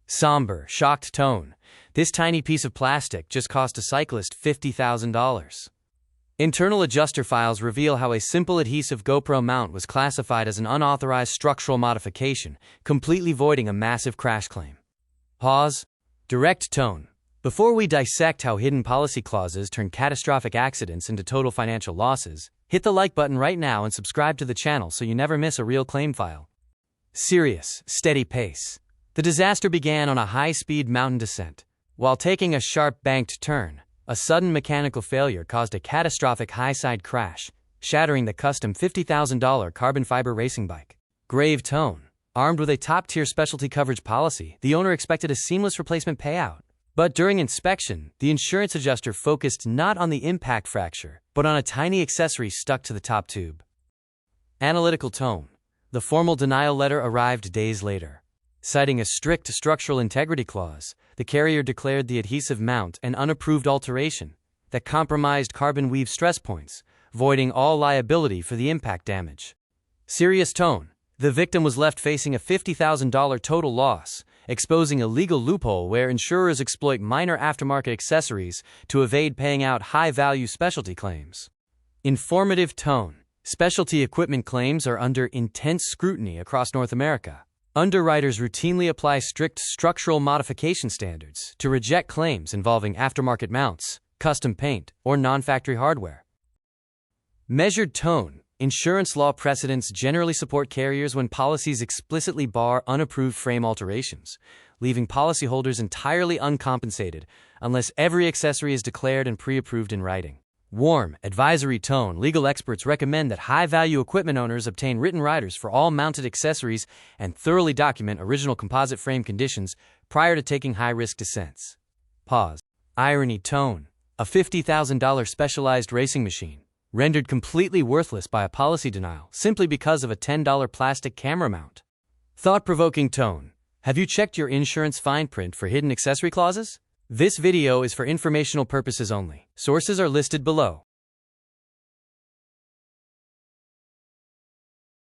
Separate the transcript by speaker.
Speaker 1: Somber, shocked tone. This tiny piece of plastic just cost a cyclist $50,000. Internal adjuster files reveal how a simple adhesive GoPro mount was classified as an unauthorized structural modification, completely voiding a massive crash claim. Pause. Direct tone. Before we dissect how hidden policy clauses turn catastrophic accidents into total financial losses, hit the like button right now and subscribe to the channel so you never miss a real claim file. Serious, steady pace. The disaster began on a high-speed mountain descent. While taking a sharp banked turn, a sudden mechanical failure caused a catastrophic high-side crash, shattering the custom $50,000 carbon fiber racing bike. Grave tone. Armed with a top-tier specialty coverage policy, the owner expected a seamless replacement payout. But during inspection, the insurance adjuster focused not on the impact fracture, but on a tiny accessory stuck to the top tube. Analytical tone. The formal denial letter arrived days later. Citing a strict structural integrity clause, the carrier declared the adhesive mount an unapproved alteration that compromised carbon weave stress points, voiding all liability for the impact damage. Serious tone. The victim was left facing a $50,000 total loss, exposing a legal loophole where insurers exploit minor aftermarket accessories to evade paying out high-value specialty claims. Informative tone. Specialty equipment claims are under intense scrutiny across North America. Underwriters routinely apply strict structural modification standards to reject claims involving aftermarket mounts, custom paint, or non-factory hardware. Measured tone. Insurance law precedents generally support carriers when policies explicitly bar unapproved frame alterations, leaving policyholders entirely uncompensated unless every accessory is declared and pre-approved in writing. Warm, advisory tone. Legal experts recommend that high-value equipment owners obtain written riders for all mounted accessories and thoroughly document original composite frame conditions prior to taking high-risk descents. Pause. Irony tone. A $50,000 specialized racing machine, rendered completely worthless by a policy denial simply because of a $10 plastic camera mount. Thought-provoking tone. Have you checked your insurance fine print for hidden accessory clauses? This video is for informational purposes only. Sources are listed below.